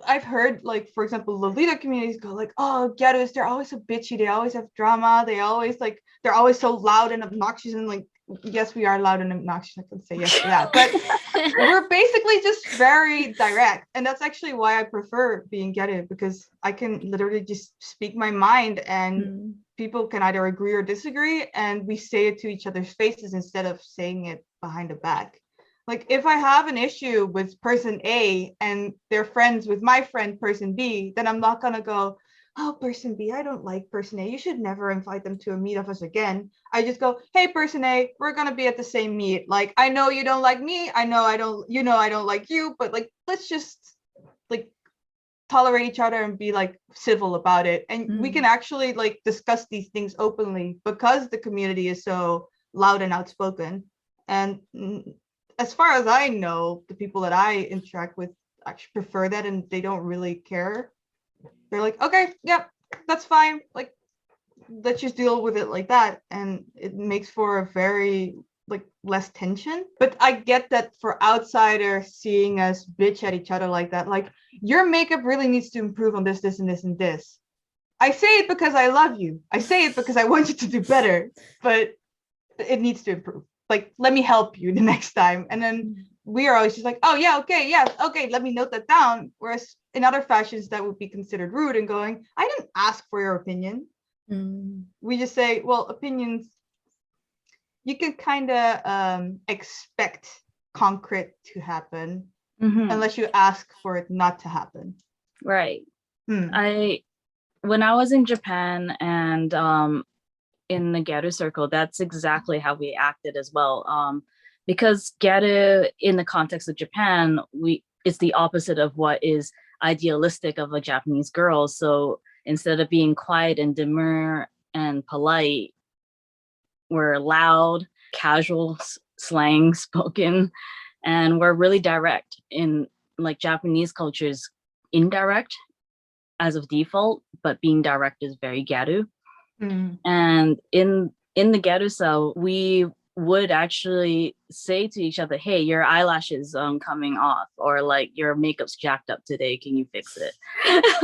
I've heard, like, for example, Lolita communities go like, oh, ghettos, they're always so bitchy, they always have drama, they're always so loud and obnoxious, and like, yes, we are loud and obnoxious, I can say yes to that, but we're basically just very direct, and that's actually why I prefer being ghetto, because I can literally just speak my mind, and people can either agree or disagree, and we say it to each other's faces instead of saying it behind the back. Like if I have an issue with person A and they're friends with my friend person B, then I'm not gonna go, oh, person B, I don't like person A. You should never invite them to a meet of us again. I just go, hey, person A, we're gonna be at the same meet. Like I know you don't like me. I know I don't like you, but like let's just like tolerate each other and be like civil about it. And we can actually like discuss these things openly because the community is so loud and outspoken. And as far as I know, the people that I interact with actually prefer that, and they don't really care. They're like, okay, yep, that's fine. Like, let's just deal with it like that. And it makes for a very like less tension. But I get that for outsiders seeing us bitch at each other like that, like your makeup really needs to improve on this, this, and this, and this. I say it because I love you. I say it because I want you to do better, but it needs to improve. Like, let me help you the next time. And then we are always just like, oh yeah, okay, let me note that down. Whereas in other fashions that would be considered rude and going, I didn't ask for your opinion. We just say, well, opinions, you can kind of expect concrete to happen unless you ask for it not to happen. Right. When I was in Japan and in the Gyaru circle, that's exactly how we acted as well. Because Gyaru, in the context of Japan, it's the opposite of what is idealistic of a Japanese girl. So instead of being quiet and demure and polite, we're loud, casual slang spoken, and we're really direct. In like Japanese culture is indirect as of default, but being direct is very Gyaru. And in the Gyaru cell, we would actually say to each other, hey, your eyelashes coming off, or like your makeup's jacked up today, can you fix it?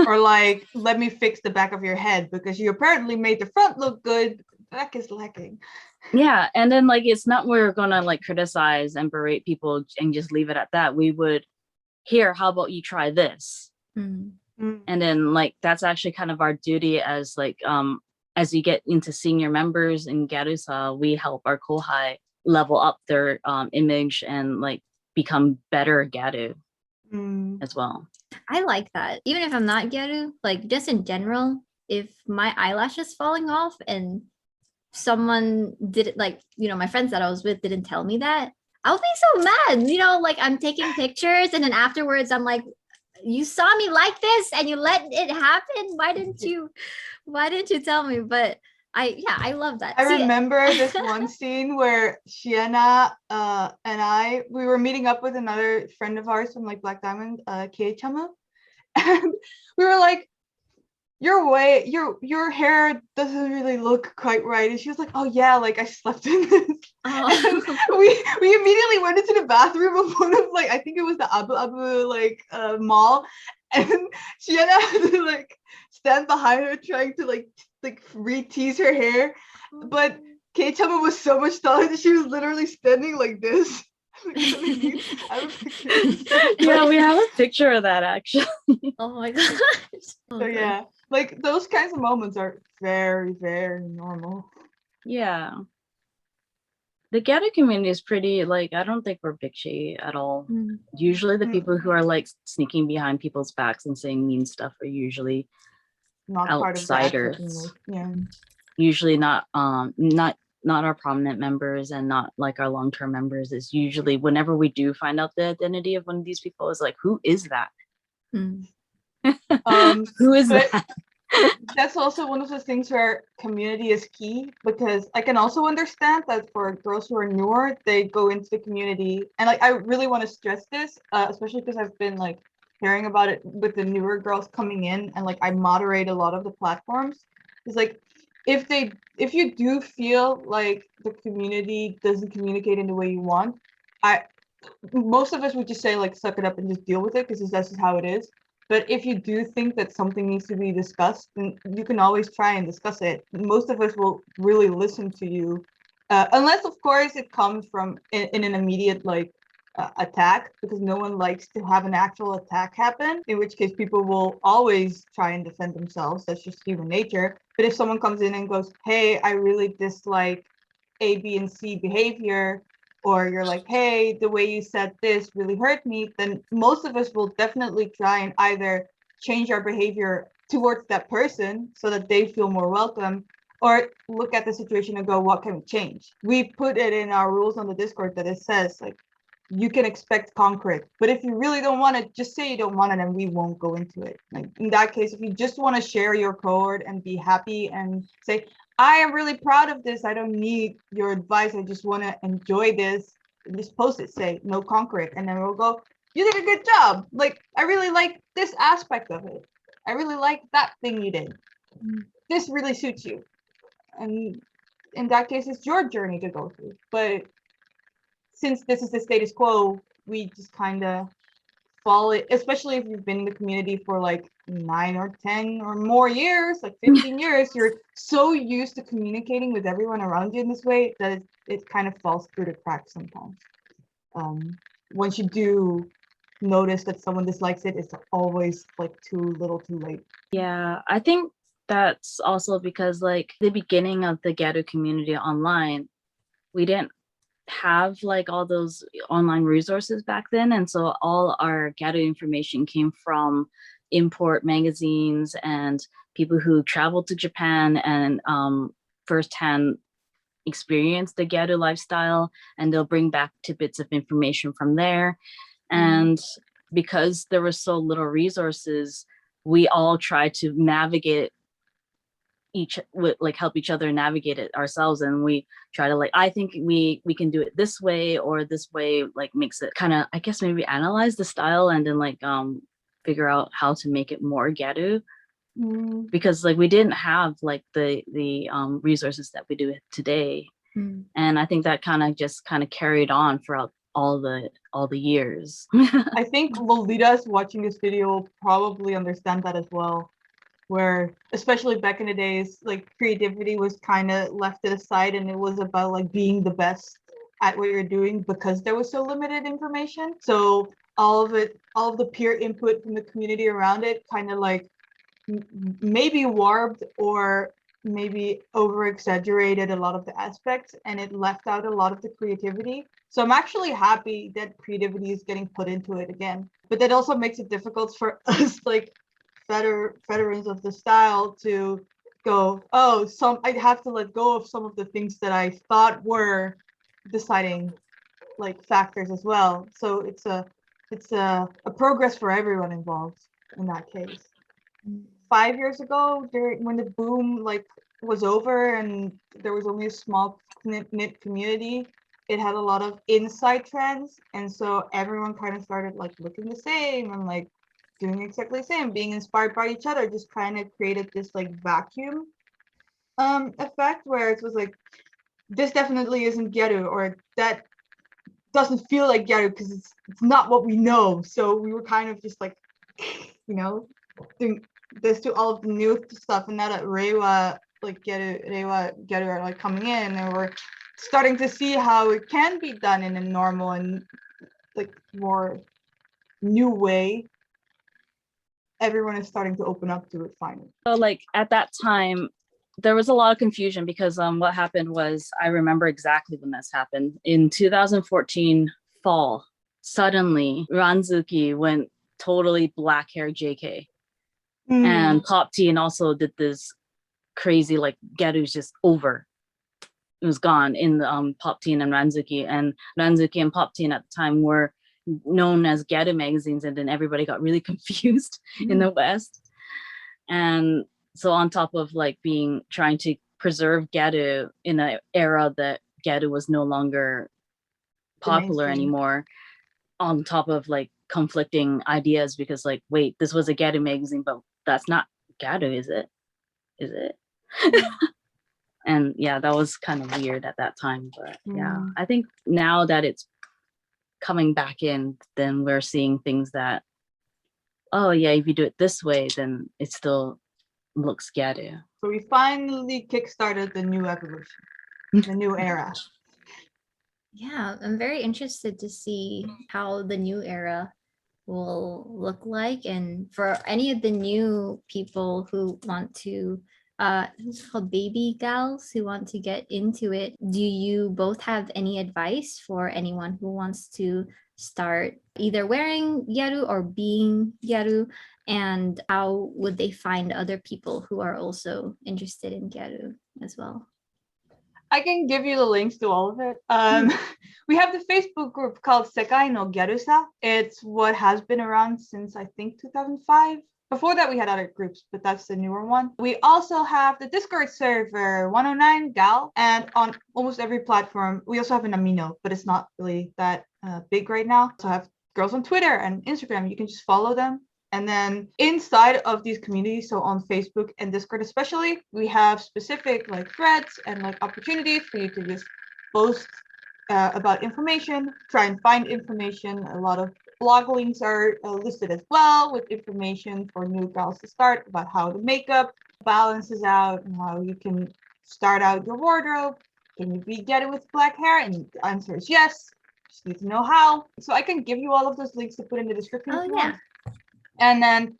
Or like, let me fix the back of your head because you apparently made the front look good, back is lacking. Yeah, and then like it's not we're gonna like criticize and berate people and just leave it at that. We would, here, how about you try this? And then like that's actually kind of our duty as like as you get into senior members in Gyarusa, we help our kohai level up their image and like become better Gyaru as well. I like that. Even if I'm not Gyaru, like just in general, if my eyelash is falling off and someone did it, like, you know, my friends that I was with didn't tell me that, I'll be so mad. You know, like I'm taking pictures and then afterwards I'm like, you saw me like this and you let it happen. Why didn't you tell me? But I love that. I remember this one scene where Shiena and we were meeting up with another friend of ours from like Black Diamond, Kei-chama, and we were like, your hair doesn't really look quite right. And she was like, oh yeah, like I slept in this. We immediately went into the bathroom of one of like, I think it was the Abu Abu like mall, and Shiena had to like stand behind her trying to like re-tease her hair. But Kei-chama was so much taller that she was literally standing like this. Yeah, we have a picture of that actually. Oh my gosh. So yeah, like those kinds of moments are very, very normal. Yeah. The Ghetto community is pretty, like, I don't think we're bitchy at all. Usually the people who are like sneaking behind people's backs and saying mean stuff are usually not outsiders. Part of the yeah. Usually not our prominent members and not like our long-term members. Is usually whenever we do find out the identity of one of these people, is like, who is that? Who is that? That's also one of the things where community is key, because I can also understand that for girls who are newer, they go into the community, and like I really want to stress this, especially because I've been like hearing about it with the newer girls coming in, and like I moderate a lot of the platforms. It's like if you do feel like the community doesn't communicate in the way you want, most of us would just say like suck it up and just deal with it because that's just how it is. But if you do think that something needs to be discussed, then you can always try and discuss it. Most of us will really listen to you, unless of course it comes from in an immediate like attack, because no one likes to have an actual attack happen, in which case people will always try and defend themselves. That's just human nature. But if someone comes in and goes, hey, I really dislike A, B, and C behavior, or you're like, hey, the way you said this really hurt me, then most of us will definitely try and either change our behavior towards that person so that they feel more welcome, or look at the situation and go, what can we change? We put it in our rules on the Discord that it says, like, you can expect concrete, but if you really don't want it, just say you don't want it and we won't go into it. Like in that case, if you just want to share your code and be happy and say, I am really proud of this, I don't need your advice, I just want to enjoy this, just post it, say no concrete, and then we'll go, you did a good job, like I really like this aspect of it, I really like that thing you did, this really suits you. And in that case, it's your journey to go through. But since this is the status quo, we just kind of follow it, especially if you've been in the community for like 9 or 10 or more years, like 15 years, you're so used to communicating with everyone around you in this way that it kind of falls through the cracks sometimes. Once you do notice that someone dislikes it, it's always like too little too late. Yeah, I think that's also because like the beginning of the Ghetto community online, we didn't have like all those online resources back then, and so all our Ghetto information came from import magazines and people who traveled to Japan and firsthand experience the Gyaru lifestyle, and they'll bring back tidbits of information from there. And because there were so little resources, we all try to navigate help each other navigate it ourselves, and we try to I think we can do it this way, or this way makes it kind of, I guess, maybe analyze the style and then figure out how to make it more Gyaru, because we didn't have the resources that we do today. And I think that kind of carried on throughout all the years. I think Lolitas watching this video will probably understand that as well, where especially back in the days, creativity was kind of left to the side, and it was about being the best at what you're doing because there was so limited information. So all of the peer input from the community around it kind of maybe warped or maybe over exaggerated a lot of the aspects, and it left out a lot of the creativity. So I'm actually happy that creativity is getting put into it again, but that also makes it difficult for us veterans of the style to go, I'd have to let go of some of the things that I thought were deciding factors as well. So it's a progress for everyone involved in that case. 5 years ago, when the boom was over and there was only a small knit community, it had a lot of inside trends, and so everyone kind of started looking the same and doing exactly the same, being inspired by each other, just kind of created this vacuum effect where it was this definitely isn't Gyaru, or that doesn't feel like Gyaru because it's not what we know. So we were kind of just doing this to all of the new stuff, and now that Reiwa Gyaru are coming in, and we're starting to see how it can be done in a normal and more new way. Everyone is starting to open up to it finally. So at that time, there was a lot of confusion because what happened was, I remember exactly when this happened. In 2014 fall, suddenly Ranzuki went totally black hair JK. And Pop Teen also did this crazy Gyaru's just over. It was gone in the Pop Teen and Ranzuki. And Ranzuki and Pop Teen at the time were known as Gyaru magazines, and then everybody got really confused in the West. And so on top of trying to preserve Gyaru in an era that Gyaru was no longer popular anymore, on top of conflicting ideas, because wait, this was a Gyaru magazine, but that's not Gyaru, is it? And yeah, that was kind of weird at that time. But yeah, I think now that it's coming back in, then we're seeing things that, oh yeah, if you do it this way, then it still looks Gyaru. So we finally kickstarted the new evolution, the new era. Yeah, I'm very interested to see how the new era will look like. And for any of the new people who want to, it's called baby gals, who want to get into it, do you both have any advice for anyone who wants to start either wearing Gyaru or being Gyaru? And how would they find other people who are also interested in Gyaru as well? I can give you the links to all of it. We have the Facebook group called Sekai no Gyarusa. It's what has been around since I think 2005. Before that, we had other groups, but that's the newer one. We also have the Discord server 109 Gal, and on almost every platform, we also have an Amino, but it's not really that big right now. So I have girls on Twitter and Instagram. You can just follow them. And then inside of these communities, so on Facebook and Discord especially, we have specific threads and opportunities for you to just post about information, try and find information. A lot of blog links are listed as well, with information for new gals to start about how the makeup balances out and how you can start out your wardrobe. Can you be Gyaru with black hair? And the answer is yes. Just need to know how. So I can give you all of those links to put in the description. Oh yeah. And then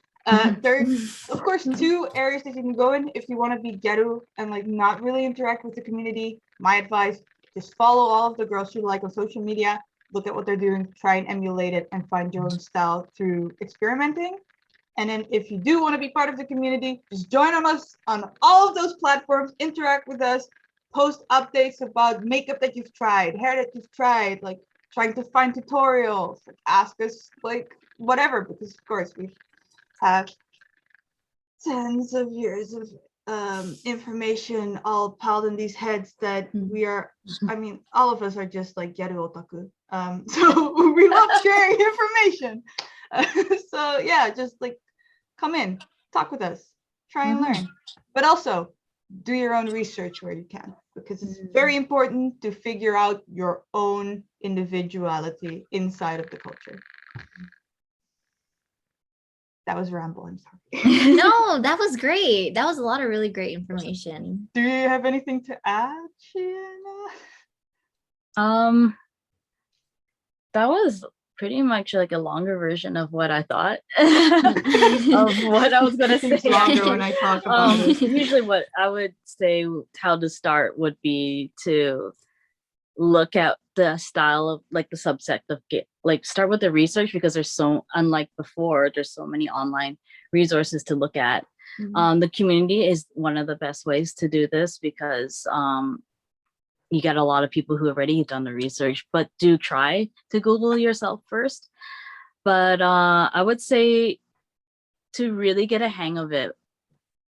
there's, of course, 2 areas that you can go in if you want to be Gyaru and not really interact with the community. My advice, just follow all of the girls you like on social media, look at what they're doing, try and emulate it, and find your own style through experimenting. And then if you do want to be part of the community, just join on us on all of those platforms, interact with us, post updates about makeup that you've tried, hair that you've tried, like trying to find tutorials, like ask us like whatever, because of course we have tens of years of information all piled in these heads that we are, I mean, all of us are just like Gyaru otaku. So we love sharing information. So yeah, just like come in, talk with us, try and learn. But also do your own research where you can, because it's very important to figure out your own individuality inside of the culture. That was rambling, sorry. No, that was great. That was a lot of really great information. Do you have anything to add, Shiena? That was pretty much like a longer version of what I thought of what I was gonna say. Longer when I talk about it. Usually what I would say how to start would be to look at the style of like the subsect of like start with the research, because there's so, unlike before, there's so many online resources to look at. The community is one of the best ways to do this, because you get a lot of people who have already done the research, but do try to Google yourself first. But I would say to really get a hang of it,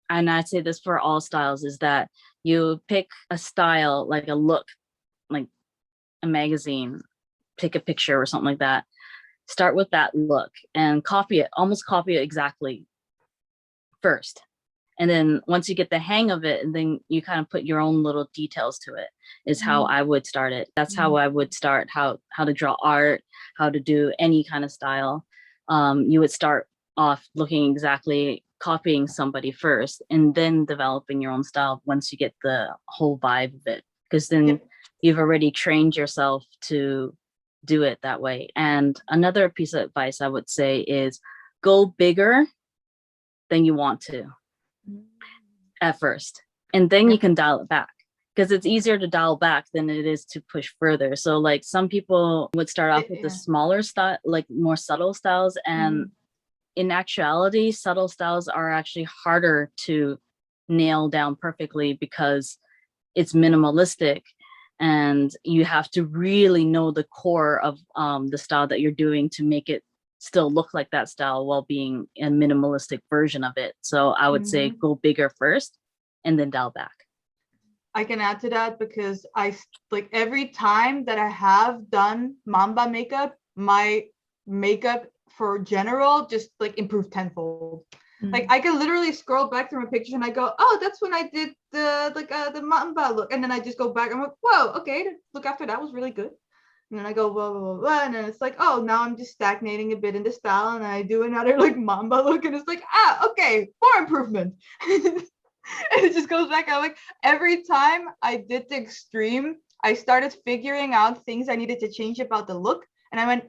and I'd say this for all styles, is that you pick a style, like a look, like a magazine, take a picture or something like that. Start with that look and copy it, almost copy it exactly first. And then once you get the hang of it, and then you kind of put your own little details to it, is how I would start it. That's how I would start how to draw art, how to do any kind of style. You would start off looking exactly, copying somebody first, and then developing your own style once you get the whole vibe of it, because then you've already trained yourself to do it that way. And another piece of advice I would say is go bigger than you want to at first, and then you can dial it back, because it's easier to dial back than it is to push further. So like some people would start off with the smaller style, like more subtle styles, and in actuality subtle styles are actually harder to nail down perfectly, because it's minimalistic and you have to really know the core of the style that you're doing to make it still look like that style while being a minimalistic version of it. So I would say go bigger first and then dial back. I can add to that, because I like every time that I have done Mamba makeup, my makeup for general just like improved tenfold. Like I can literally scroll back through my pictures and I go, oh, that's when I did the Mamba look, and then I just go back and I'm like, whoa, okay, the look after that was really good. And then I go blah, blah, blah, blah, and then it's like, oh, now I'm just stagnating a bit in the style, and I do another like Mamba look, and it's like, okay, more improvement. And it just goes back. I'm like, every time I did the extreme, I started figuring out things I needed to change about the look, and I went,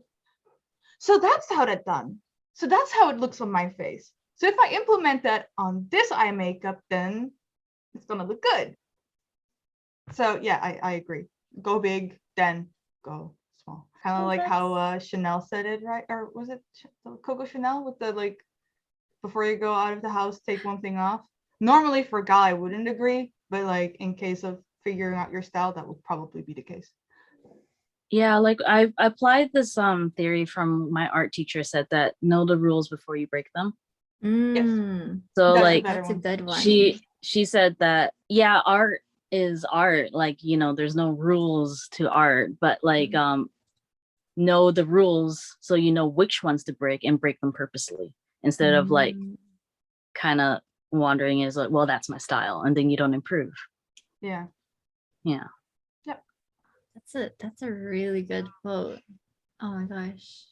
so that's how that's done. So that's how it looks on my face. So if I implement that on this eye makeup, then it's gonna look good. So yeah, I agree. Go big, then go small. Kind of like how Chanel said it, right? Or was it Coco Chanel with the like, before you go out of the house, take one thing off? Normally for a guy, I wouldn't agree, but like in case of figuring out your style, that would probably be the case. Yeah, like I applied this theory from my art teacher, said that know the rules before you break them. Yes. So like that's a good one. She said that, yeah, art is art, like, you know, there's no rules to art, but like know the rules so you know which ones to break, and break them purposely, instead of like kind of wandering is like, well, that's my style, and then you don't improve. Yeah. Yep. That's a really good quote. Oh my gosh,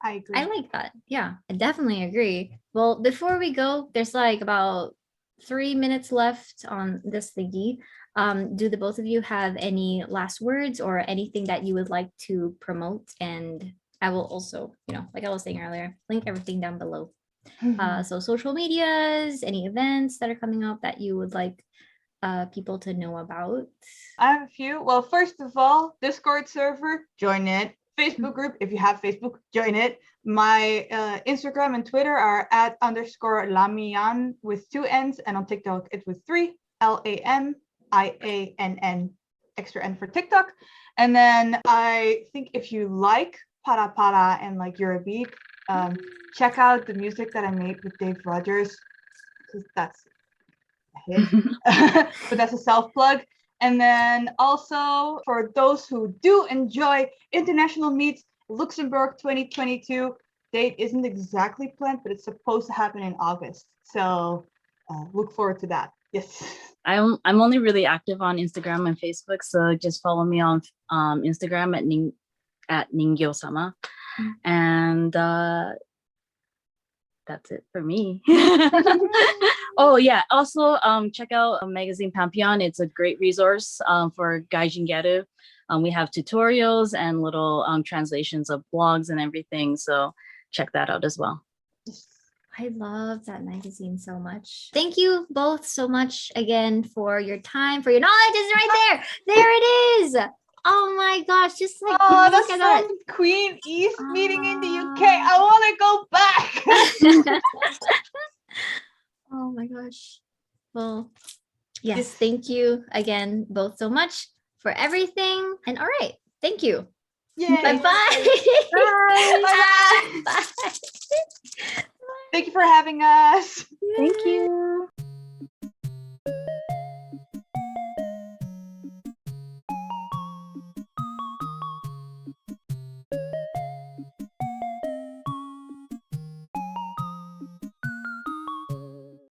I agree. I like that. Yeah, I definitely agree. Well, before we go, there's like about 3 minutes left on this thingy. Do the both of you have any last words or anything that you would like to promote? And I will also, you know, like I was saying earlier, link everything down below. So social medias, any events that are coming up that you would like people to know about? I have a few. Well, first of all, Discord server, join it. Facebook group, if you have Facebook, join it. My Instagram and Twitter are @_lamian with 2 N's, and on TikTok it's with 3 LAM. MIANN, extra N for TikTok. And then I think if you like para para and like Eurobeat, check out the music that I made with Dave Rogers, because that's his, but that's a self plug. And then also for those who do enjoy international meets, Luxembourg 2022 date isn't exactly planned, but it's supposed to happen in August. So look forward to that. Yes. I'm only really active on Instagram and Facebook, so just follow me on Instagram at Ningyo-sama, and that's it for me. Oh yeah, also check out magazine Pampion. It's a great resource for Gaijin Gyaru. We have tutorials and little translations of blogs and everything, so check that out as well. I love that magazine so much. Thank you both so much again for your time, for your knowledge. It's right there. There it is. Oh my gosh, just like that's from Queen East meeting in the UK. I want to go back. Oh my gosh. Well, yes, thank you again both so much for everything. And all right, thank you. Yay. Bye-bye. Bye. Bye. Thank you for having us. Thank you.